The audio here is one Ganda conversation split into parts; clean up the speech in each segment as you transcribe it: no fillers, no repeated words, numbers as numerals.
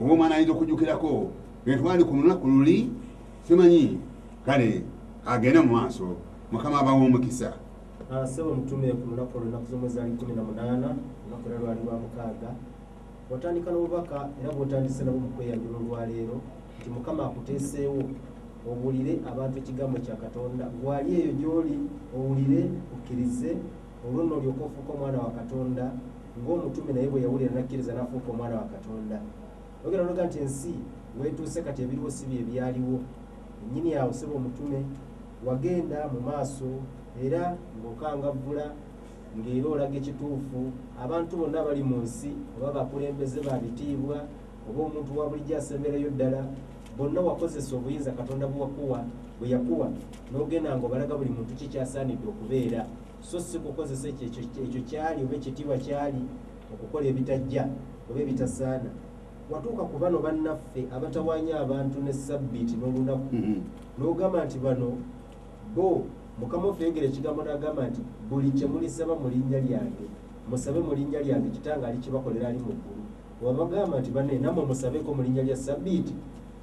kuba omwana ayinza okujjukirako etwali ku lunaku luli simanyi kale agende mu maaso mukama abawo omukisa. Sebo mutume ku lunaku olunaku z'omwezi ali 18 olunaku era lwali lwa mukaaga watandika n'obubaka era bw'otandise nabo mu kweyanjula olwaleero nti mukama akuteeseewo owulire abantu ekigambo kya Katonda gwali eyo gy'oli owulire okkirize olwo nno olyoka ofuuka omwana wa Katonda ng'omutume naye bwe yawulira nakkiriza n'afuuka omwana wa Katonda. Ogera noga nti ensi weetuuse kati ebiriwo si bye byaliwo ennyini yawe sebo omutume wagenda mu maaso era ng'okangavvula ng'era olaga ekituufu abantu bonna bali mu nsi oba bakulembeze babitiibwa oba omuntu wa bulijjo asemberayo ddala bonna wakozesa obuyinza Katonda bwe yakuwa n'ogenda ng'obalaga buli muntu kikyasaanidde okubeera so si kukozesa ekyo kyali oba ekitiibwa kyali okukola ebitajja oba ebitasaana. Watuuka ku bano bannaffe abatawaanya abantu ne sabbiiti n'olunaku n'ogamba nti bano bo Mukama waffe yogera ekigambo n'agamba nti buli kye mulisaba mu linnya lyange musabe mu linnya lyange Kitange alikibakolera ali mu ggulu. Wabagamba nti banne nammwe musabeeko mu linnya lya sabbiiti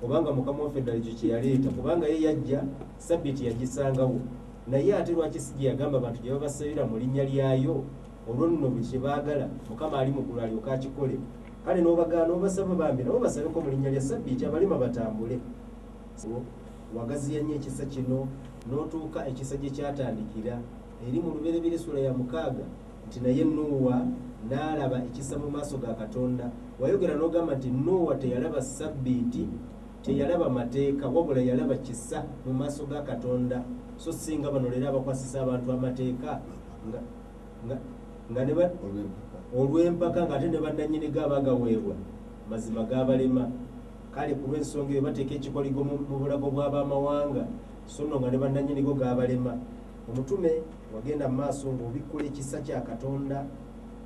obanga Mukama waffe ddala ekyo kye yaleeta kubanga ye yajja sabbiiti yagisangawo naye ate lwaki si gye yagamba abantu gye babasabira mu linnya lyayo olwo nno buli kye baagala Mukama ali mu ggulu alyoka akikole. Kale n'obagana n'obasaba bambi nabo basabeeko mu linnya lya sabbiiti abalima batambule. Wagaziya nnyo ekisa kino n'otuuka ekisa gye kyatandikira eri mu lubereberye essula ya 6 nti naye Nuuwa n'alaba ekisa mu maaso ga Katonda. Wayogera n'ogamba nti Nuuwa teyalaba sabbiiti teyalaba mateeka wabula yalaba kisa mu maaso ga Katonda. So singa bano leero abakwasisa abantu amateeka nga ne olw'empaka ng'ate ne bannannyini gaabagaweebwa mazima gaabalema. Kale ku lw'ensonga eyo bateeka ekikoligo mu bulago bw'abamawanga so nno nga ne bannannyini go gaabalema. Omutume wagenda mu maaso ng'obikkula ekisa kya Katonda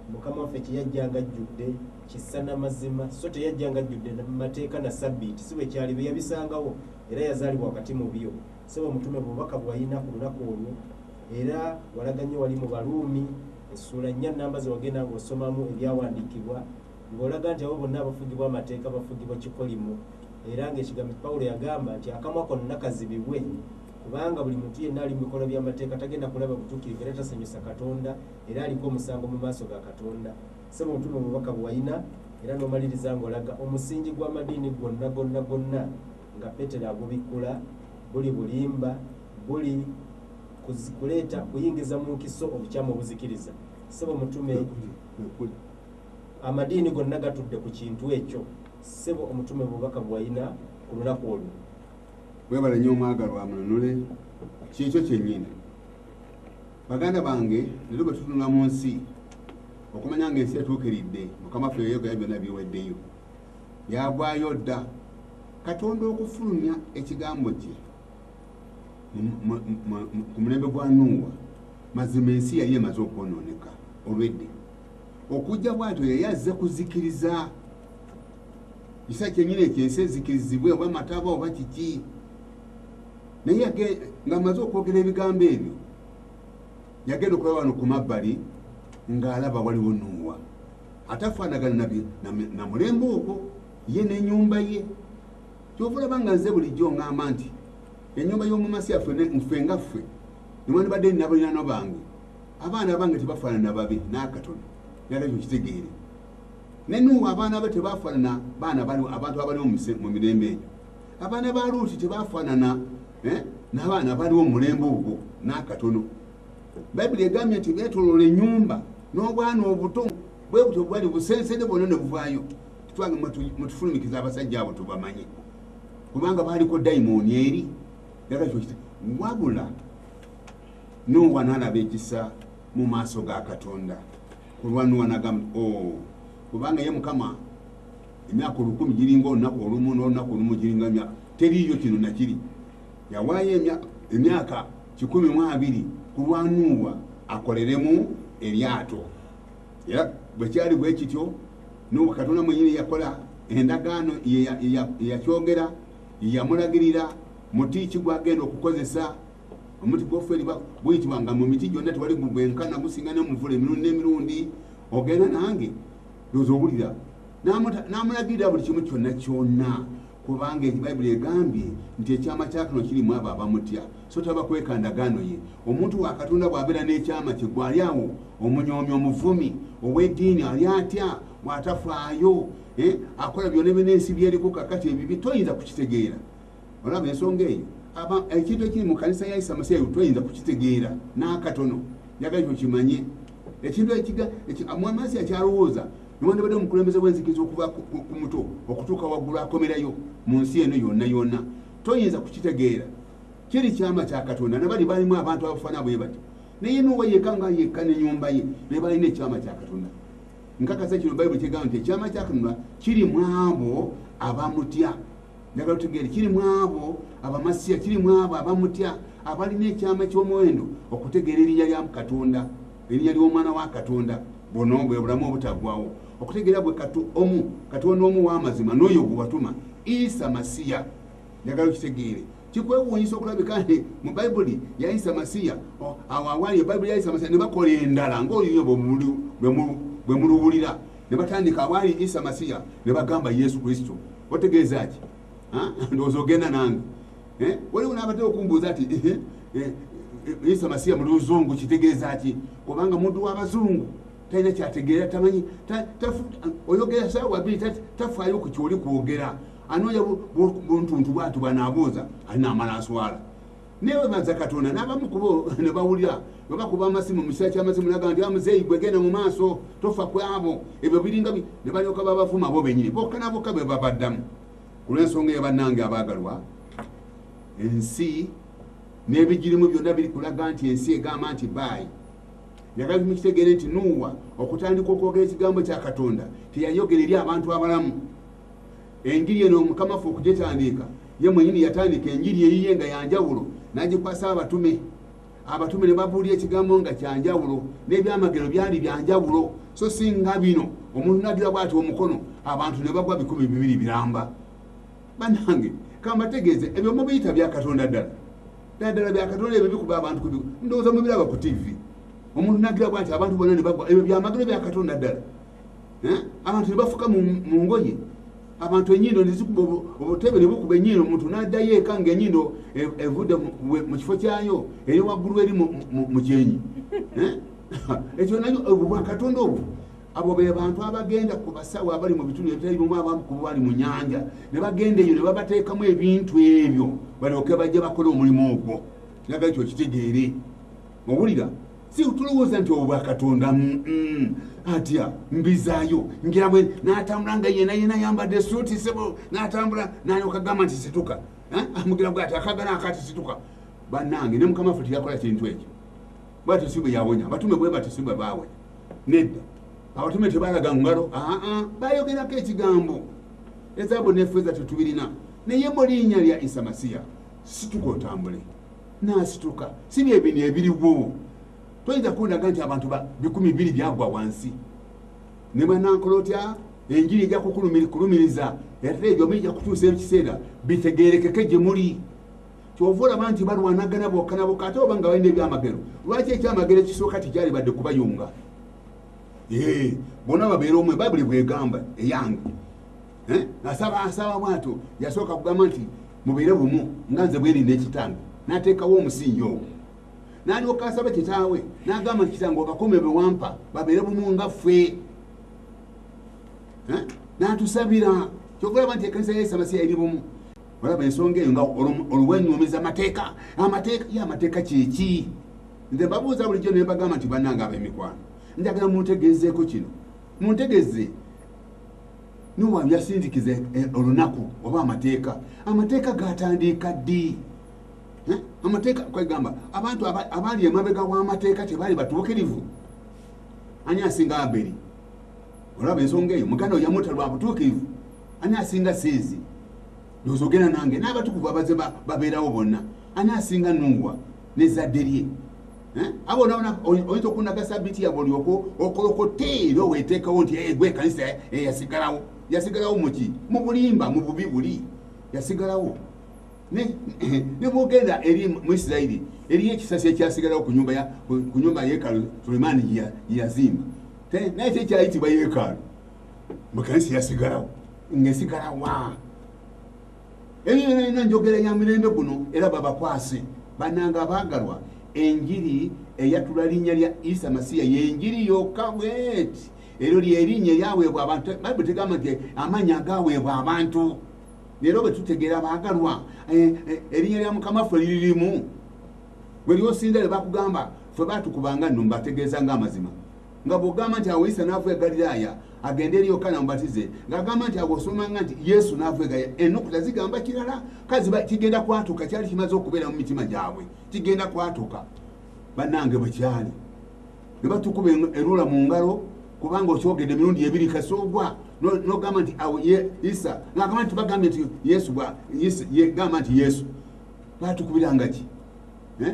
Mukama waffe kye yajjanga ajjudde kisa n'amazima so teyajjanga ajjudde mateeka na sabbiiti si bwe kyali bwe yabisangawo era yazaalibwa wakati mu byo. Sebo omutume bubaka bwalina ku lunaku olwo era walaga nnyo wali mu Baluumi essula 4 nnamba ze wagenda ng'osomamu ebyawandiikibwa ng'olaga nti abo bonna abafugibwa amateeka bafugibwa kikolimo era ng'ekigambo Pawulo yagamba nti akamwa konna kazibibwe kubanga buli muntu yenna ali mu bikolwa by'amateeka tagenda kulaba butuukirivu era tasanyusa Katonda era aliko omusango mu maaso ga Katonda. Sebo omutume obubaka bwalina era n'omaliriza ng'olaga omusingi gw'amadiini gonna nga Petero agubikkula buli bulimba buli kuleeta kuyingiza mu nkiso obukyamu obuzikiriza. Sebo omutume amadiini gonna gatudde ku kintu ekyo. Sebo omutume bubaka bwalina ku lunaku olwo. Webale nnyo omwagalwa mununule kyekyo kyennyini baganda bange leero bwe tutunula mu nsi okumanya ng'ensi etuukiridde Mukama waffe yayogera byonna biweddeyo yagwayo dda Katonda okufulumya ekigambo kye ku mulembe gwa Nuuwa mazima ensi yali emaze okwonooneka olwedde okujja bw'atyo yali azze kuzikiriza kisa kyennyini ekyo ensi ezikirizibwe oba mataba oba kiki naye ng'amaze okwogera ebigambo ebyo yagenda okulaba wano ku mabbali ng'alaba waliwo Nuuwa atafaanagana na mulembe ogwo ye n'ennyumba ye. Kyova olaba nga nze bulijjo ng'amba nti ennyumba y'omumasi yaffe nfe nga ffe niwandibadde nnabalinaano bange abaana bange tebafaanana babi n'akatono yala ekyo kitegeere ne Nuuwa abaana be tebafaanana abantu abaliwo mu mirembe egyo. Abaana ba Luuti tebafaanana n'abaana abaliwo mu mulembe ogwo n'akatono. Bayibuli egambye nti beetoloola ennyumba n'obwana obuto bwe butyo bwali busensede bwonna ne buvaayo twange mutufulumikiza abasajja abo tubamanye kubanga baaliko dayimooni eri yala ekyo kite wabula Nuuwa n'alaba ekisa mu maaso ga Katonda ku lwa Nuuwa n'agamba kubanga ye Mukama emyaka 1000 giringa olunaku olumu n'olunaku olumu giringa emyaka teriiyo kino nakiri yawaayo emyaka 120 ku lwa Nuuwa akoleremu eryato era bwe kyali bwe kityo Nuuwa Katonda mwenyini yakola endagaano yakyogera yamulagirira muti ki gwagenda okukozesa omuti gw'ofeeri buyitibwanga mu miti gyonna tewali gwenkana gusinga n'omuvule emirundi n'emirundi ogenda nange looza owulira n'amulagira buli kimu kyonna kyonna kubanga Bayibuli egambye nti ekyama kya kano kirimu abo abamutya so tabakweka ndagaano ye. Omuntu wa Katonda bw'abeera n'ekyama kye gwali awo omunyoomi omuvumi ow'eddiini ali atya bw'atafaayo akola byonna ebinensi byeriku kakati ebibi toyinza kukitegeera. Olaba ensonga eyo ekintu ekiri mu kanisa ya Isa Masiya toyinza kukitegeera n'akatono. Njagala ekyo kimanye ekintu Masiya akyalowooza niwandibadde omukulembeze w'enzikiriza okuva ku muto okutuuka waggulu akomerayo mu nsi eno yonna yonna toyinza kukitegeera. Kiri kyama kya Katonda nabali balimu abantu abafaana bwe bati naye n'owa yekka nga yekka n'ennyumba ye be balina ekyama kya Katonda. Nkakasa kino Bayibuli kyegamba nti ekyama kya Katonda kiri mu abo abamutya. Njagala tutegeere kiri mu abo abamasiya, kiri mu abo abamutya abalina ekyama ky'omuwendo okutegeera erinnya lya Katonda, erinnya ly'omwana wa Katonda bono bwe bulamu obutaggwawo, okutegeera bwe Katonda omu w'amazima n'oyo gwe watuma Isa Masiya. Njagala kitegeere kikwewuunyisa okulabika nti mu Bayibuli ya Isa Masiya awo awali ebayibuli ya Isa Masiya ne bakola endala ng'olulyo bwe muluwulira ne batandika awali Isa Masiya ne bagamba Yesu Kristo. Otegeeza ki? Ndowooza ogenda nange waliwo n'abatera okumbuuza ati Isa Masiya mu luzungu kitegeeza ki? Kubanga muntu w'abazungu talina kyategeera, tamanyi oyogera saawa bbiri tafaayo ku kyoli kwogera, anoonya buntuntu bwatu banaabuuza alina amala aswala. Naye webaza Katonda n'abamu kubo ne bawulira bwe bakuba amasimu mu kiseera ky'amasimu naga nti muzeeyi gwe genda mu maaso tofa ku abo ebyo biringa ne balyoka babavuma bo bennyini bokka na bokka be babaddamu. Ku lw'ensonga eyo bannange abaagalwa, ensi n'ebigirimu byonna biri kulaga nti ensi egamba nti baayi. Njagala tumukitegeere nti Nuuwa okutandika okwogera ekigambo kya Katonda teyayogera eri abantu abalamu. Enjiri eno Mukama ffe okugyetandiika ye mwennyini yatandika enjiri eyiye nga yanjawulo n'agikwasa abatume. Abatume ne babuulira ekigambo nga kyanjawulo n'ebyamagero byali byanjawulo. So singa bino omuntu n'agira bw'ati omukono abantu ne bagwa 200 biramba. Bannange kambategeeze ebyo mubiyita bya Katonda ddala bya Katonda ebyo bikuba abantu kubi ndowooza mubiraba ku TV. Omuntu n'agira bw'ati abantu bonna ne bagwa ebyo byamagero bya Katonda ddala. Abantu ne bafuka mu ngoye, abantu ennyindo ne zikuba obutebe ne bukuba ennyindo, omuntu n'addayo eka ng'ennyindo evudde mu kifo kyayo eri waggulu eri mu kyenyi. Ekyo nayo obwa Katonda obwo abo be bantu abagenda ku basawo abali mu bitundu ebitali bimu abamu ku bali mu nnyanja ne bagenda eyo ne babateekamu ebintu ebyo balyoke bajja bakola omulimu ogwo. Njagala ekyo kitegeere. Owulira si tulowooza nti obwa Katonda atya mbizaayo ngira bwe n'atambula nga yena yambadde suuti sebo n'atambula n'alyoka gamba nti situka amugira bw'ati akagana akati situka. Bannange ne Mukama ffe teyakola kintu ekyo bw'atyo si bwe yawonya. Abatume bwe batyo si bwe baawonya nedda. Abatume tebalaga ngalo bayogerako ekigambo. Ezaabu n'effeeza tetubirina naye mu linnya lya Isa Masiya situka otambule n'asituka. Si bye bino ebiriwo toyinza kundaga nti abantu 200 byagwa wansi ne bannankola otya enjiri ejja kukulumiriza ate ebyo bijja kutuusa ekiseera bitegeerekeke gye muli. Kyova olaba nti balwanagana bokka na bokka ate oba nga balina ebyamagero. Lwaki ekyamagero ekisooka tikyali badde kubayunga? Bonna babeera omwe Bayibuli bwegamba eyange. Asaba bw'atyo yasooka kugamba nti mubeere bumu nga nze bwerinda ekitange n'ateekawo omusingi ogwo. N'alyoka asaba kitaawe n'agamba nti kitange okakume be wampa babeere bumu nga ffe. N'atusabira kyova olaba nti ekkanisa ya Isa Masiya eri bumu. Olaba ensonga eyo nga olwennyumiza amateeka kyeki. Nze mbabuuza bulijjo ne mbagamba nti bannange ab'emikwano njagala muntegeezeeko kino. Muntegeeze Nuuwa yasindikiza olunaku oba amateeka. Amateeka gatandika ddi? Amateeka kwegamba abantu abali emabega w'amateeka tebaali batuukirivu. Ani asinga Aberi? Olaba ensonga eyo muganda oyo yamuta lwa butuukirivu. Ani asinga Seezi? Ndowooza nange n'abatukuvu abaze babeerawo bonna. Ani asinga Nuuwa n'ezzadde lye? Abo naona oyinza okunaga sabiti yabo olyoko okolokote era weteekawo nti gwe kanisa yasigalawo muki mu bulimba mu bubi buli yasigalawo. Ne bwogenda eri mu Isirayiri eri ekisasi ekyasigalawo ku nyumba yeekaalu Sulemaani yazimba naye tekyayitibwa yeekaalu. mukanisa yasigalawo ngesigalawa ebyo njogera ya mirembe guno era babakwase bananga abagalwa enjiri eyatula linnya lya Isa Masiya yenjiri yokka bweti ero lyerinnya yaweebwa abantu Bible tegamba nti amanya agaweebwa abantu leero bwe tutegeera abagalwa erinnya lya Mukama ffe lirimu bwe lyosinda le bakugamba ffe batukubanga nno mbategeeza ng'amazima nga bw'ogamba nti awo Isa n'ava e Galiraaya agende eri Yokaana mubatize ng'agamba nti awo osomanga nti Yesu n'ava e Galiraaya ennukuta zigamba kirala kazi kigenda kwatuka kyali kimaze okubeera mu mitima gyabwe kigenda kwatuka bannange bwe kyali ne batukuba erula mu ngalo kubanga okyogedde emirundi ebiri kasoogwa n'ogamba nti awo Isa ng'agamba nti bagambye nti Yesu gamba nti Yesu batukubiranga ki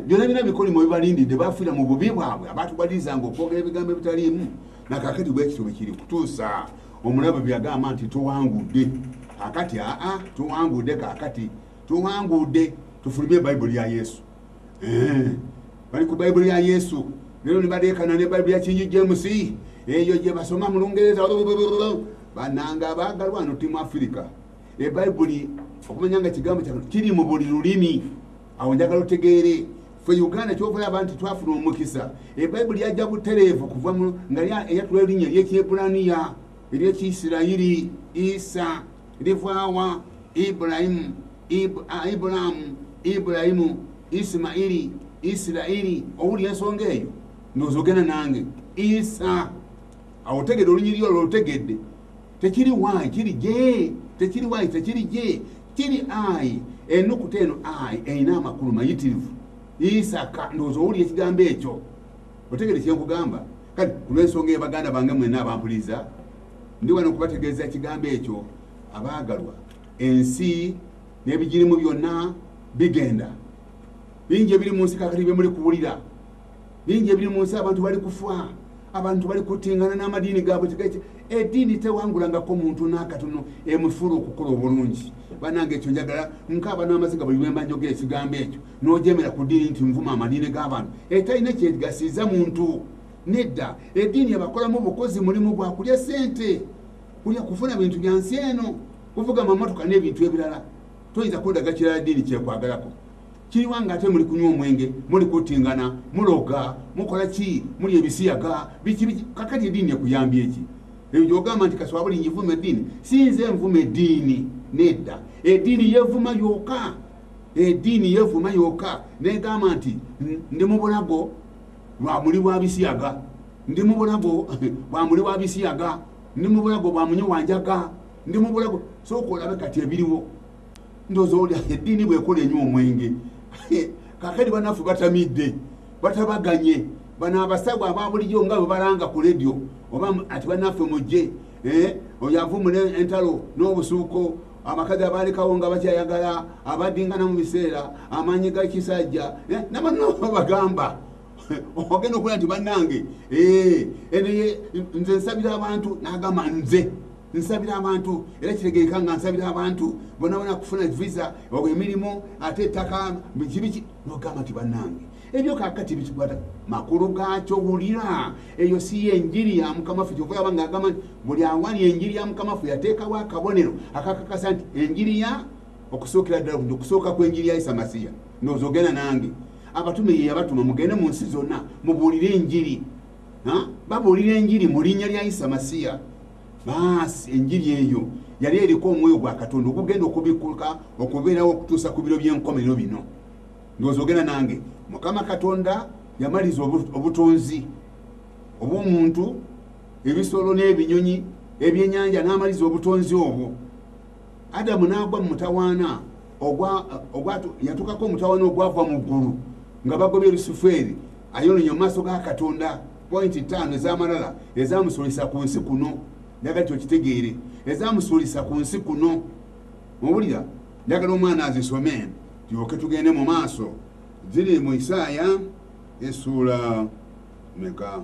byonna bina bikolimo bibalindidde bafiira mu bubi bwabwe abatubalirizanga okwogera ebigambo ebitaliimu nakakati bwekityo bwe kiri kutuusa omulabe byagamba nti tuwangudde kakati tuwangudde kakati tuwangudde tufulumye Bayibuli ya Yesu bali ku Bayibuli ya Yesu leero nibadeekana ne Bayibuli ya King James eyo gye basoma mu Lungereza bananga abagalwa no timu Africa Bayibuli okumanya nga kigambo kya kiri mu buli lulimi awo njagala otegeere ffe Uganda kyovala abantu twafuna omukisa Bayibuli yajja butereevu kuva nga eyatula erinnya ly'Ekiebulaniya ery'Ekiyisirayiri Isa livaawa Ibulayimu Isimayiri Isirayiri owulira ensonga eyo ndowooza ogenda nange Isa awo otegedde olunyiri olwo lutegedde tekiri waayi kiri gye tekiri waayi tekiri gye kiri ayi ennukuta eno ayi erina amakulu mayitirivu Isaka ndowooza owulira ekigambo ekyo otegedde kyenkugamba kati ku lw'ensonga eyo baganda bange mwenna abampuliza ndi wano okubategeeza ekigambo ekyo abaagalwa ensi n'ebigirimu byonna bigenda bingi ebiri mu nsi kakati bye muli kuwulira bingi ebiri mu nsi abantu bali kufa abantu bali kutingana n'amadiini gaabwe eddiini tewangulangako muntu n'akatono emufula okukola obulungi banange ekyo njagala nkaaba n'amaziga buli lwemba njogera ekigambo ekyo n'ojemera ku ddiini nti nvuma amadiini g'abantu etalina kyegasiiza muntu nedda eddiini abakolamu obukozi mulimu gwa kulya ssente kulya kufuna bintu bya nsi eno kuvuga amamotoka n'ebintu ebirala toyinza kundaga kirala ddiini kyekwagalako kiriwanga ate muli kunywa omwenge muli kutingana muloga mukola ki muli ebisiyaga biki kakati eddiini ekuyambye eki ebyo gyogamba nti kaswa buli njivuma eddiini sinze nvuma eddiini nedda eddiini yevuma yokka eddiini yevuma yokka negamba nti ndi mu bulago lwa muli bwa bisiyaga ndi mu bulago bwa muli bwa bisiyaga ndi mu bulago bwa munyi wanjaga ndi mu bulago sooka olabe kati ebiriwo ndowooza oli eddiini bwekola enywa omwenge kakati banafu batamidde batabaganye bano abasawo ababulijjo nga bwe balanga ku ledio oba ati banafe mujje oyo avumula entalo n'obusuuko amakazi abaalekawo nga bakyayagala abaddingana mu biseera amaanyi ga kisajja nabanno bagamba ogenda okulaba nti bannange nze nsabira abantu n'agamba nze nsabira abantu era kitegeeka nga nsabira abantu bonabona kufuna visa emirimu ate ettaka biki nogamba nti bannange ebyo kakati bikikwata makulu gaakyo wulira eyo si yenjiri ya Mukama waffe kyova nga agamba nti buli awali enjiri ya Mukama waffe yateekawo akabonero akakakasa nti enjiri ya okusookera ddala kundi okusooka kw'enjiri ya Isa Masiya ndowooza ogenda nange abatume ye yabatuma mugende mu nsi zonna mubuulire enjiri babuulira enjiri mu linnya lya Isa Masiya baasi enjiri eyo yali eriko omwoyo gwa Katonda ogugenda okubikkuka okubeerawo okutuusa ku biro by'enkomerero bino ndowooza ogenda nange Mukama Katonda yamaliza obutonzi obw'omuntu ebisolo n'ebinyonyi ebyennyanja n'amaliza obutonzi obwo Adamu n'agwa mu mutawaana yatukako omutawaana ogwava mu ggulu nga bagobye Lusufeeri ayononya mu maaso ga Katonda pointi 5 ez'amalala ezamusolesa ku nsi kuno njagala kyokitegeere ezamusolesa ku nsi kuno mubulira njagala omwana azisome tulyoke tugende mu maaso ziri mu Isaaya essuula meka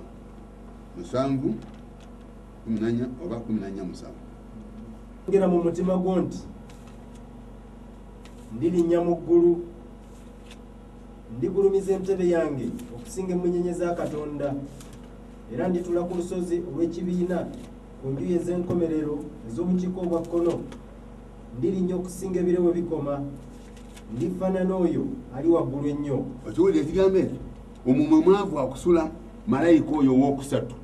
7 14 oba 17 ngera mu mutima gwo nti ndirinnya mu ggulu ndigulumiza entebe yange okusinga emunyenye za Katonda era nditula ku lusozi olw'ekibiina ku njuyi ez'enkomerero ez'obukiiko obwa kkono ndirinnya okusinga ebire we bikoma ndifaanana oyo ali waggulu ennyo. okiwulira ekigambo ekyo omumwe mwavu akusula malayika oyo owookusatu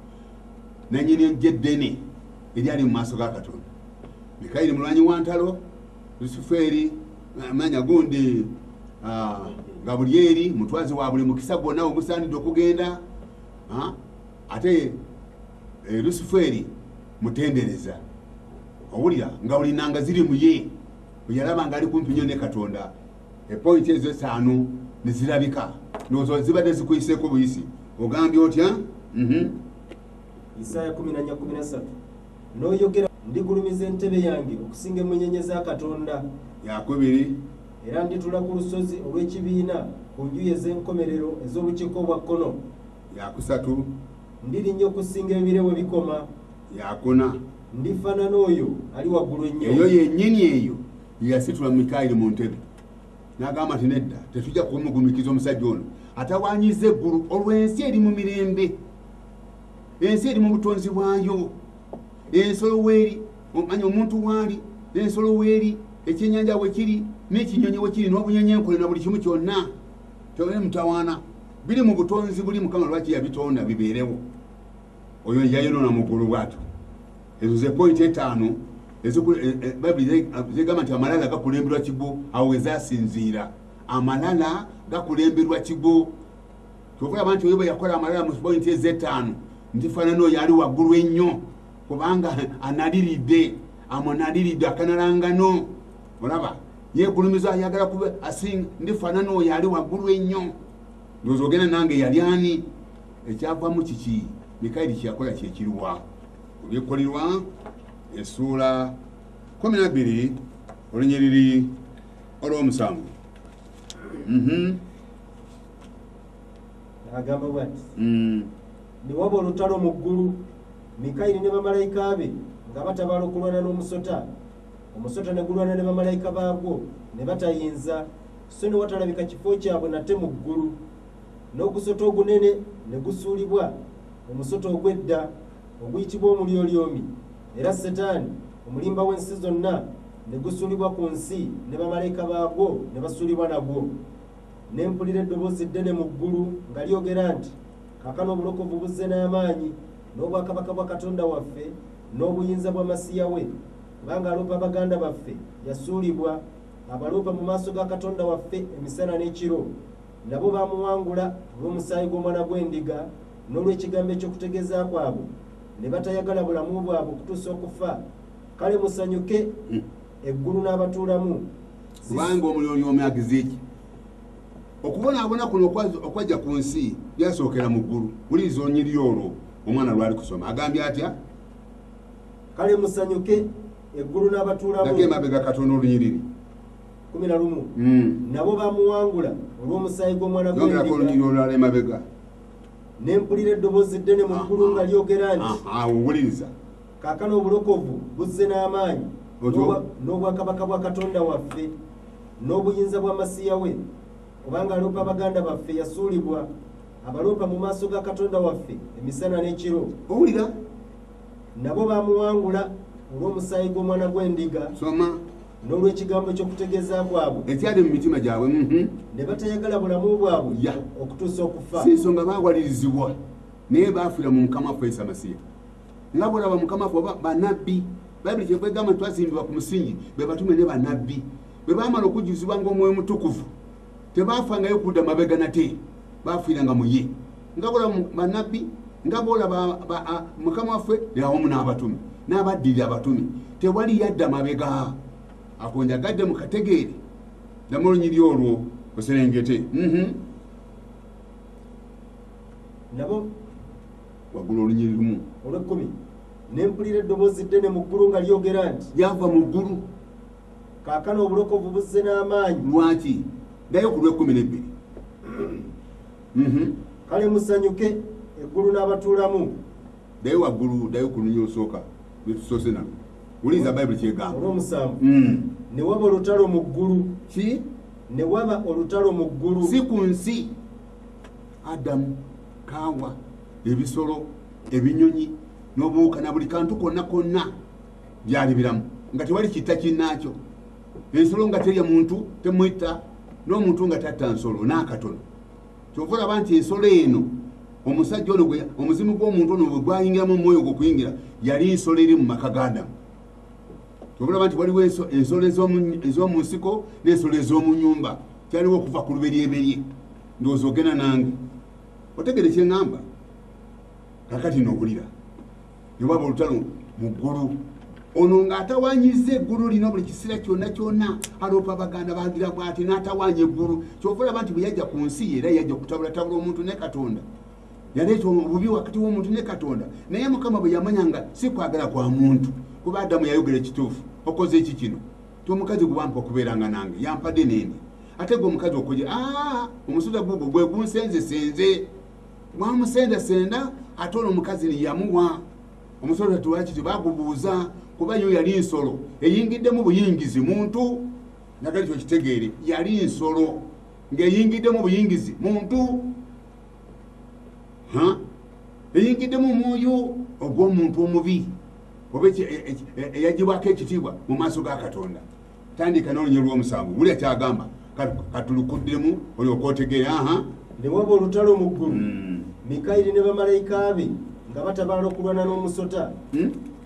nanyini ejja eddene eryali mu maaso ga Katonda. Mikayiri mulwanyi wa ntalo, Lusufeeri manya gundi Gabulyeri mutwazi wa buli mukisa gwonna ogusaanidde okugenda, ate Lusufeeri mutendereza. Owulira nga buli nanga ziri mu ye yalaba nga ali kumpi nnyo ne Katonda. Epointi ezo esaanu ne zirabika ndowooza zibadde zikuyiseeko buyisi. Ogambye otya? Isaaya 14:13 n'oyogera ndigulumiza entebe yange okusinga emmunyenye za Katonda. Yakubiri era nditula ku lusozi olw'ekibiina ku njuyi ez'enkomerero ez'obukiiko obwa kkono. Yakusatu ndirinnya okusinga ebire we bikoma. Yakuna ndifaanana oyo ali waggulu ennyo. eyo yennyini eyo yasitula Mikayiri mu ntebe n'agamba nti nedda tetujja kumugumikiza omusajja ono atawaanyiza eggulu olw'ensi eri mu mirembe, ensi eri mu butonzi bwayo, ensolo weeri omanya omuntu waali, n'ensolo weeri, ekyennyanja we kiri, n'ekinyonyi we kiri, n'obunyenyenkole na buli kimu kyonna tewali mutawaana, biri mu butonzi buli Mukama lwaki yabitonda bibeerewo. Oyo yayonoona mu ggulu bw'atyo. Ezo ze pointi etaano Bayibuli zigamba nti amalala gakulemberwa kigo awo we zaasinziira. Amalala gakulemberwa kigo. Kyokula nti oyo bwe yakola amalala mu pointi ez'ettaano ndifaanana oyo ali waggulu ennyo kubanga analiridde amunaliridde akanalangano. Olaba yeegulumiza ayagala kuba asinga ndifaanana oyo ali waggulu ennyo. Ndowooza ogenda nange yali ani? Ekyavamu kiki? Mikayiri kyeyakola kyekiruwa? Olyekolirwa essuula 12 olunyiriri olw'omusanvu. Agamba bw'ati ne waba olutalo mu ggulu, Mikayiri ne bamalayika be nga batabaala okulwana n'omusota. Omusota ne gulwana ne bamalayika baagwo ne batayinza, so ne watalabika kifo kyabwe nate mu ggulu. N'ogusota ogunene ne gusuulibwa, omusota ogw'edda oguyitibwa omulyolyomi, era Setaani omulimba w'ensi zonna, ne gusuulibwa ku nsi ne bamalayika baagwo ne basuulibwa nagwo. Ne mpulira eddoboozi ddene mu ggulu nga lyogera nti, kaakano obulokovu buzze n'amaanyi n'obwakabaka bwa Katonda waffe n'obuyinza bw'Amasiya we, kubanga aloopa baganda baffe yasuulibwa, abaloopa mu maaso ga Katonda waffe emisana n'ekiro. Nabo baamuwangula olw'omusaayi gw'omwana gw'endiga n'olw'ekigambo eky'okutegeeza kwabwe, ne batayagala bulamu bwabwe okutuusa okufa. Kale musanyuke eggulu n'abatuulamu, kubanga omulyolyomi agize eki? Okubonaabona kuno okwajja ku nsi byasookera mu ggulu. Wuliriza olunyiriri olwo omwana lwali kusoma agambye atya? Kale musanyuke eggulu n'abatuulamu. Nage emabega Katonda olunyiriri 11 nabo baamuwangula olw'omusaayi gw'omwana gw'endiga. Olunyiriri olulala emabega. Ne mpulira eddoboozi ddene mu ggulu nga lyogera nti, wuliriza, kaakano obulokovu buzze n'amaanyi n'obwakabaka bwa Katonda waffe n'obuyinza bw'Amasiya we, kubanga aloopa baganda baffe yasuulibwa, abaloopa mu maaso ga Katonda waffe emisana n'ekiro. owulira? Nabo baamuwangula olw'omusaayi gw'omwana gw'endiga soma n'olw'ekigambo eky'okutegeeza kwabwe ekyali mu mitima gyabwe. ne batayagala bulamu bwabwe okutuusa okufa. Si nsonga baawalirizibwa naye baafiira mu Mukama waffe Yesu Masiya. Nga bw'olaba Mukama waffe bannabbi, Bayibuli kyeva egamba nti twazimbibwa ku musingi be batume ne bannabbi. Bwe baamala okujjuzibwa ng'Omwoyo Mutukuvu tebaafangayo kudda mabega nate, baafiiranga mu ye. Nga bw'olaba bannabbi, nga bw'olaba Mukama waffe awamu n'abatume n'abaddirira abatume, tewali yadda mabega. Akonja gadde mu kategeere ddamu olunyiriri olwo oserengete. Nabo waggulu olunyiriri lumu olw'ekkumi ne mpulira eddoboozi ddene mu ggulu nga lyogera nti, lyava mu ggulu, kaakano obulokovu buzze n'amaanyi. lwaki? Ddayo ku lw'ekkumi n'ebbiri. Kale musanyuke eggulu n'abatuulamu. Ddayo waggulu, ddayo ku lunyiriri olusooka lwetusoose nalwo. Wuliriza Bayibuli kyegamba. Olw'omusanvu ne waba olutalo mu ggulu. Ki? Ne waba olutalo mu ggulu. Si ku nsi. Adamu, Kaawa, ebisolo, ebinyonyi, n'obuuka na buli kantu konna byali biramu nga tewali kitta kinnakyo. Ensolo nga terya muntu temwita, n'omuntu nga tatta nsolo n'akatono. Kyova olaba nti ensolo eno omusajja ono omuzimu gw'omuntu ono bwe gwayingiramu omwoyo gw'okuyingira yali nsolo eri mu maka g'Adamu. Kyova olaba nti waliwo ensolo ez'omu nsiko n'ensolo ez'omu nyumba, kyaliwo okuva ku luberyeberye. Ndowooza ogenda nange otegere kye ŋŋamba. Kakati n'obulira ne waba olutalo mu ggulu, ono ng'atawaanyiza eggulu lino buli kiseera kyonna aloopa baganda bagira bw'ati n'atawaanya eggulu. Kyova olaba nti bwe yajja ku nsi era yajja kutabulatabula omuntu ne Katonda, yaleeta obubi wakati w'omuntu ne Katonda. Naye Mukama bwe yamanya nga si kwagala kwa muntu, kuba Adamu yayogera ekituufu, okoze eki kino ti omukazi gwe wampa okubeeranga nange yampadde nene. Ate gwe omukazi okuje omusota gugwo gwe gunsenzesenze, gwamusendasenda ate ono omukazi niyamuwa. Omusota tuwaki tebagubuuza kuba yo yali nsolo eyingiddemu buyingizi muntu. Nagali kyo kitegeere, yali nsolo ng'eyingiddemu buyingizi muntu, eyingiddemu omwoyo ogw'omuntu omubi oba eyagibwako ekitiibwa mu maaso ga Katonda. Tandika n'olunye lw'omusanvu buli kyagamba katulukuddemu olyoka otegeere. Ne waba olutalo mu ggulu, Mikayiri ne bamalayika be nga batabaala okulwana n'omusota.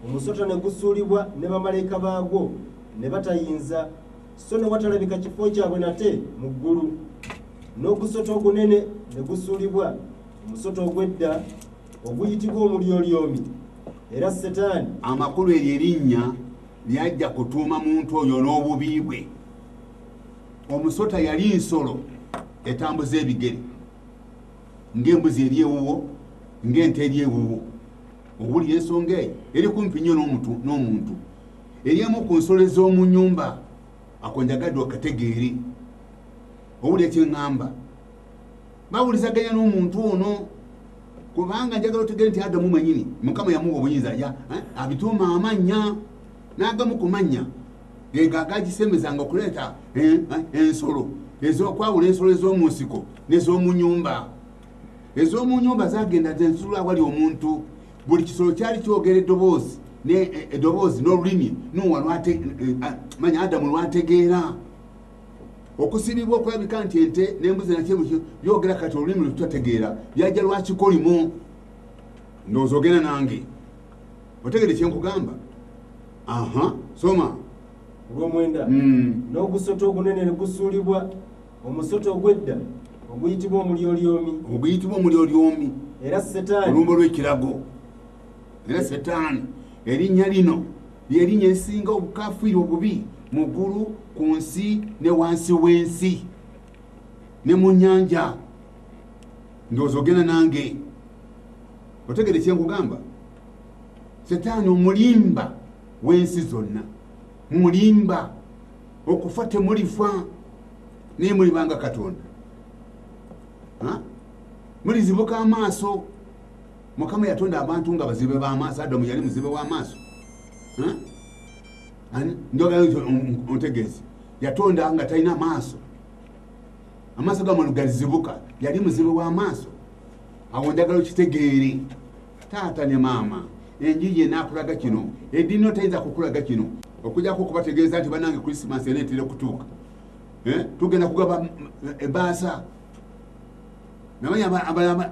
Omusota ne gusuulibwa ne bamalayika baagwo ne batayinza, so ne watalabika kifo kyabwe nate mu ggulu. N'ogusota ogunene ne gusuulibwa, omusota ogw'edda oguyitibwa omulyolyomi era Setaani. Amakulu eryo erinnya lyajja kutuuma muntu oyo n'obubi bwe. Omusota yali nsolo etambuza ebigere ng'embuzi eri ewuwo, ng'ente eri ewuwo. Owulira ensonga eyo eri kumpi nnyo n'omuntu. Eri emu ku nsolo ez'omu nnyumba, ako njagadde okategeere. Owulira kye ŋŋamba, bawulizaganya n'omuntu ono kubanga njagala otegeere nti Adamu mwenyini Mukama yamuwa obuyinza abituuma amannya, n'agamu ku mannya agagisemezanga okuleeta ensolo ez'okwawula ensolo ez'omu nsiko n'ez'omu nnyumba. Ez'omu nnyumba zagenda zensula awali omuntu, buli kisolo kyali kyogera eddoboozi n'olulimi Nuuwa manya Adamu lwategeera. Okusibibwa okulabika nti ente n'embuzi nakyo byogera kati olulimi lwe tutategeera byajja lwakikolimu. Ndowooza ogenda nange otegere kye nkugamba. Soma olw'omwenda. N'ogusota ogunene ne gusuulibwa, omusota ogw'edda oguyitibwa omulyolyomi era Setaani, olumbo lw'ekirago. Era Setaani erinnya lino ly'erinnya erisinga obukaafiiri obubi mu ggulu, ku nsi ne wansi w'ensi ne mu nnyanja. Ndowooza ogenda nange otegere kye nkugamba. Setaani omulimba w'ensi zonna, mulimba okufa temulifa naye mulibanga Katonda. Mulizibuka amaaso. Mukama yatonda abantu nga bazibe b'amaaso. Adamu yali muzibe w'amaaso. Njogera ontegeeze, yatonda nga talina maaso, amaaso gamwe galizibuka, yali muzibe w'amaaso. Awo njagala okitegeere, taata ne maama enjiri enaakulaga kino, eddiini tayinza kukulaga kino, okujjako okubategeeza nti bannange Krisimansi eneetera okutuuka. Tugenda kugaba Baasa. Namanya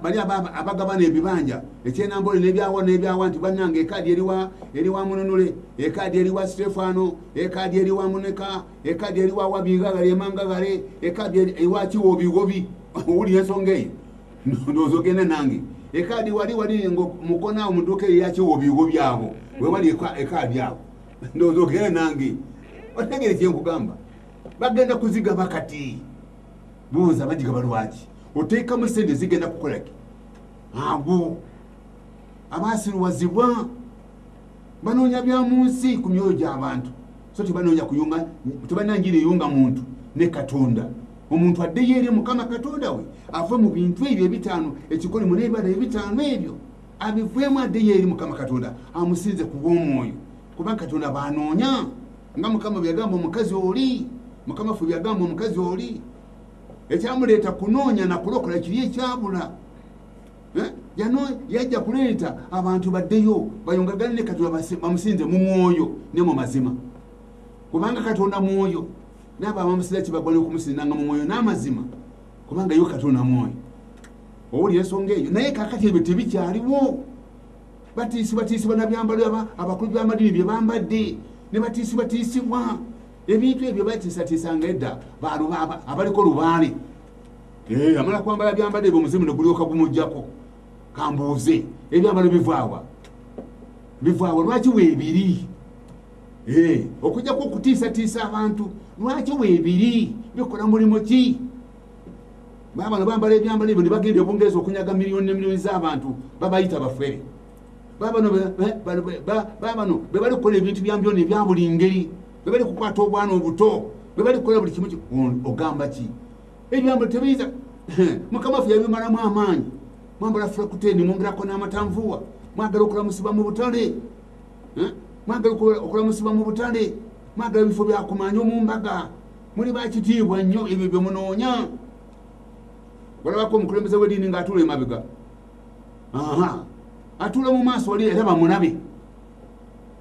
bali abagabana ebibanja ekyenambole n'ebyawa nti bannange ekaadi eriwa Mununule, ekaadi eriwa Sitefano, ekaadi eriwa Muneka, ekaadi eriwa Wabingagale Emangagale, ekaadi eriwa Kiwobiwobi. Owulira ensonga eyo? Ndowooza ogenda nange. Ekaadi wali mukona omuduuka eya Kiwobiwobi abo we wali ekaadi abo. Ndowooza ogenda nange. Otegere kye nkugamba. Bagenda kuzigaba kati. Buuza bagigaba lwaki? Oteekamu sente zigenda kukola ki? Abaasiruwazibwa banoonya bya mu nsi ku myoyo gy'abantu, so tebanoonya kuyunga, tebanangira eyunga muntu ne Katonda. Omuntu addeyo eri Mukama Katonda we ave mu bintu ebyo ebitaano, ekikolimu n'ebibala ebitaano ebyo, abivuemu addeyo eri Mukama Katonda amusinze ku bw'omwoyo, kubanga Katonda banoonya nga Mukama bwe yagamba omukazi oli. Mukama ffe bwe yagamba omukazi oli ekyamuleeta kunoonya na kulokola kiri ekyabula. yano yajja kuleeta abantu baddeyo bayongagane ne Katonda bamusinze mu mwoyo ne mu mazima kubanga Katonda mwoyo n'abo abamusinza kibagwana okumusinzanga mu mwoyo n'amazima kubanga yo Katonda mwoyo owulira ensonga eyo naye kakati ebyo tebikyaliwo batiisibwa na byambalo abakulu by'amadini bye bambadde ne batiisibwa ebintu ebyo batiisatiisanga edda abaliko lubaale amala kwambala byambadde ebyo omuzimu ne gulyoka gumujjako kambuuze ebyambalo bivaawa lwaki weebiri okujjako okutiisatiisa abantu lwaki weebiri bikola mulimu ki babano bambala ebyambalo ebyo ne bagenda obungereza okunyaga miliyoni ne miliyoni z'abantu babayita bafere babano be bali kukola ebintu byambyona ebya buli ngeri be bali kukwata obwana obuto be bali kukola buli kimu ogamba ki ebyambalo tebiyiza mukama waffe yabimalamu amaanyi mwambala frakuteni mwongerako n'amatanvuwa mwagala okulamusibwa mu butale mwagala okulamusibwa mu butale mwagala ebifo byakumanya mu mbaga muli bakitiibwa nnyo ebyo bye munoonya walabako omukulembeze w'eddiini ng'atuula emabega atuula mu maaso wali era bamunabe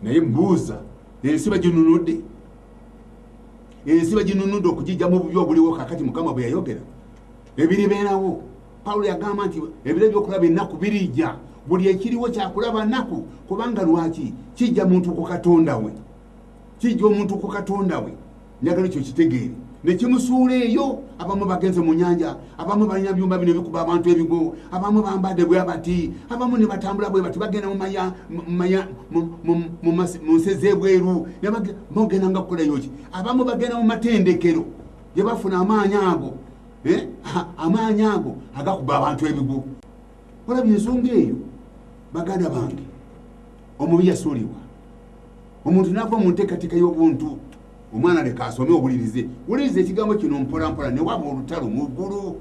naye mbuuza ensi baginunudde okugijja mu bubi obuliwo kakati mukama bwe yayogera ebiribeerawo Pawulo yagamba nti ebiro by'okulaba ennaku birijja buli ekiriwo kyakulaba nnaku kubanga lwaki kijja muntu ku Katonda we kijja omuntu ku Katonda we njagala ekyo kitegeere nekimusuula eyo abamu bagenze mu nyanja abamu balina byumba bino bikuba abantu ebigo abamu bambadde bwe bati abamu ne batambula bwe bati bagenda mu nsi z'ebweru bagenda nga kukolayo ki abamu bagenda mu matendekero gye bafuna amaanyi ago agakuba abantu ebigo olabye ensonga eyo baganda bange omubi yasuulibwa omuntu nava mu nteekateeka y'obuntu omwana leka asome obulirize ekigambo kino mpolampola ne waba olutalo mu ggulu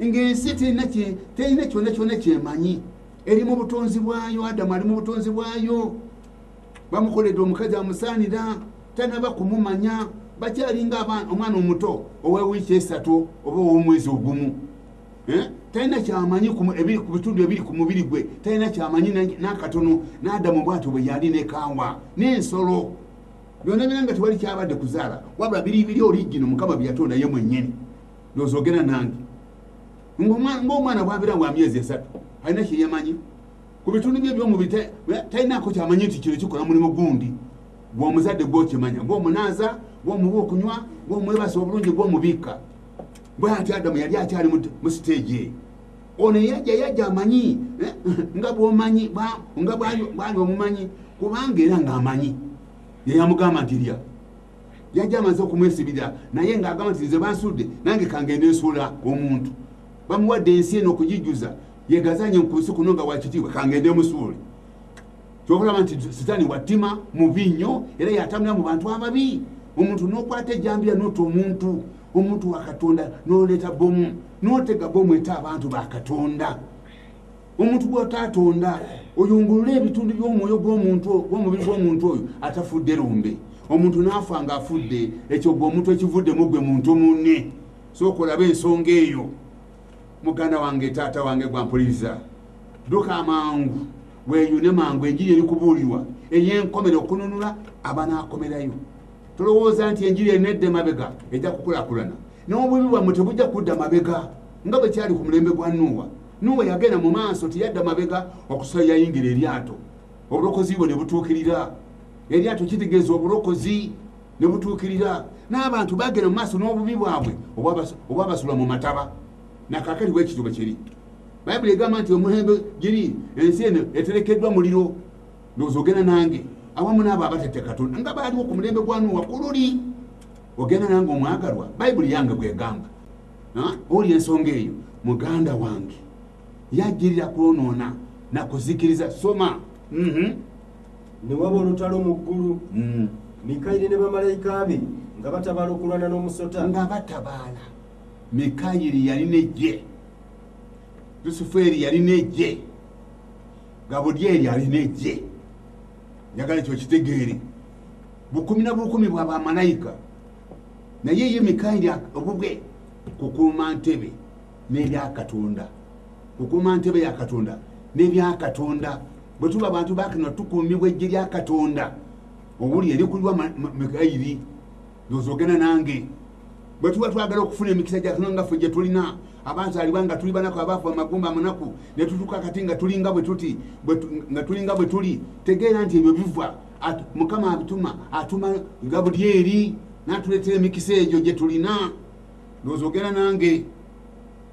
ng'ensi terina kyonna kyemanyi eri mu butonzi bwayo Adamu ali mu butonzi bwayo bamukoledde omukazi amusaanira tanaba kumumanya bakyalinga omwana omuto ow'ewiiki 3 oba ow'omwezi ogumu talina kyamanyi ku bitundu ebiri ku mubiri gwe talina kyamanyi n'akatono n'Adamu bw'atyo bwe yali nekaawa n'ensolo byonna biranga tewali kyabadde kuzaala wabula biri oligino mukama bye yatonda ye mwennyini ndozogera nange ng'omwana bw'abeera wa myezi 3 alina kyeyamanyi ku bitundu bye by'omubiri talinaako kyamanyi nti kino kikola mulimu gundi bw'omuzadde gw'okimanya gw'omunaaza gw'omuwa okunywa gw'omwebasa obulungi gw'omubikka bw'ati Adamu yali akyali mu siteegi ono yajja amanyi nga bw'omanyi nga bwali omumanyi kubanga era ng'amanyi yeyamugamba nti lya yajja amaze okumwesibira naye ng'agamba nti nze bansudde nange kangenda ensuula omuntu bamuwadde ensi eno okugijjuza yegazanye ku nsi kuno nga wakitiibwa kangende musuule kyokulaba nti sitaani wattima mubi nnyo era yatambula mu bantu ababi omuntu n'okwata ejjambira n'ota omuntu wa Katonda n'oleeta bomu n'otega bomu eta abantu ba Katonda omuntu gw'otaatonda oyungulule ebitundu by'omwoyo gw'omubiri gw'omuntu oyo atafudde lumbe omuntu n'afa ng'afudde ekyo gwe omuntu ekivuddemu gwe muntu munne sooka olabe ensonga eyo muganda wange taata wange gwampuliriza dduka amangu weeyune mangu enjiri eri kubuulirwa ey'enkomero okununula abanaakomerayo tolowooza nti enjiri erinedde mabega ejja kukulakulana n'obubi bwammwe tebujja kudda mabega nga bwe kyali ku mulembe gwa Nuwa yagenda mu maaso tiyadda mabega okusala yayingira eryato obulokozi bwe ne butuukirira eryato kitegeeza obulokozi ne butuukirira n'abantu bagenda mu maaso n'obubi bwabwe obwabasula mu mataba nakakati bwekityo bwe kiri bayibuli egamba nti omulembe giri ensi eno eterekeddwa muliro ndowooza ogenda nange awamu n'abo abatette Katonda nga baaliwo ku mulembe gwa Nuwa ku luli ogenda nange omwagalwa bayibuli yange bwegamba oli ensonga eyo muganda wange yajjirira kwonoona nakuzikiriza soma ne waba olutalo mu ggulu Mikayiri ne bamalayika be nga batabaala okulwana n'omusota nga batabaala Mikayiri yalina ejje Lusufeeri yalina ejje Gabudyeri yalina ejje njagala ekyo kitegeere bukumi na bukumi bwa bamalayika naye ye Mikayiri kukuuma ntebe n'ebya Katonda kukuuma ntebe ya Katonda n'ebya Katonda bwe tuba abantu bakino tukuumibwa ejje lya Katonda obuli erikulwa Mikayiri nozogena nange bwe tuba twagala okufuna emikisa gya Katonda nga ffe gye tulina abantu alibanga tuli banako abaafu amagumba amanaku ne tutuka kati nga tulinga bwe tuti nga tulinga bwe tuli tegeera nti ebyo biva Mukama atuma Gabulyeri n'atuleetera emikisa egyo gye tulina nozogena nange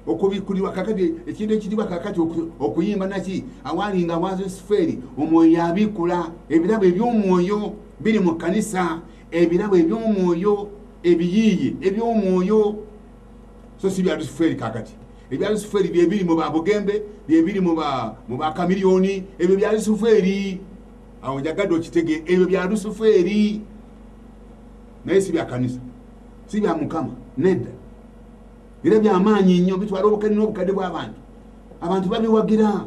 okubikulirwa kakati ekintu ekiribwa kakati okuyimba naki awalinga wazo siferi omwoyo yabikula ebirabo eby'omwoyo biri mu kanisa ebirabo eby'omwoyo ebiyiiye eby'omwoyo so si bya Lusiferi kakati ebya Lusiferi bye biri mu babugembe bye biri mu ba kamiliyoni ebyo bya Lusiferi awo njagadde okitege ebyo bya Lusiferi naye si bya kanisa si bya Mukama nedda era by'amaanyi nnyo bitwala obukadde n'obukadde bw'abantu abantu babiwagira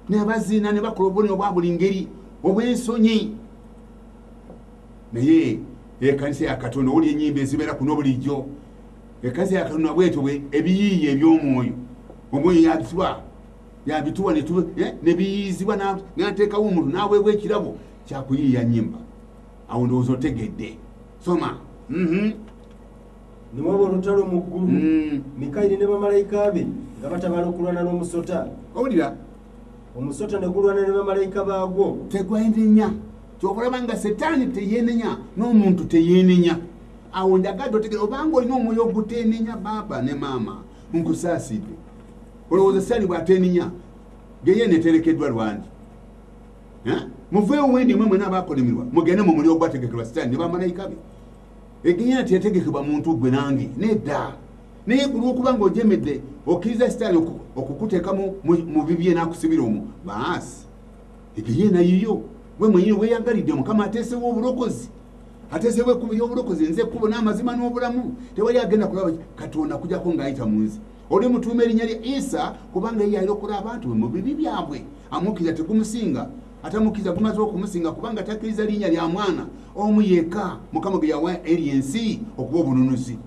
ne bazina ne bakola obubonero obwa buli ngeri obw'ensonyi naye ekanisa ya Katonda oli ennyimba ezibeera kuno bulijjo ekanisa ya Katonda bwetyo ebiyiiye eby'omwoyo omwoyo yabituwa ne biyizibwa n'ateekawo omuntu n'aweebwa ekirabo kyakuyiiya nnyimba awo ndowooza otegedde soma nimwaba olutalo mu ggulu Mikayiri ne bamalayika be nga batabala okulwana n'omusota owulira omusota ne gulwana ne bamalayika baagwo tegwenenya kyokulaba nga Setaani teyenenya n'omuntu teyenenya awo njagadde otegere obanga olina omwoyo ogutenenya baaba ne maama nkusaasidde olowooza Setaani bw'atenenya geye neterekeddwa lwandi muveewo wendi mwe mwena abaakolemerwa mugende mu muli ogwategekerwa Setaani ne bamalayika be egenya teyategekebwa muntu gwe nange nedda naye kulwokuba nga ojemedde okkiriza Setaani okukuteeka mu bibye n'akusibira omwo baasi egeye nayiyo gwe mwenyini weeyagalidde Mukama ateesewo obulokozi ateesewo ekkubo ly'obulokozi nze ekkubo n'amazima n'obulamu tewali agenda kulaba Katonda kujjako ng'ayita mu nze oli mutuuma erinnya lya Isa kubanga ye alirokola abantu be mu bibi byabwe amukkiriza tegumusinga atamukkiriza gumaze okumusinga kubanga takkiriza linnya lya mwana omu yekka Mukama gye yawa eri ensi okuba obununuzi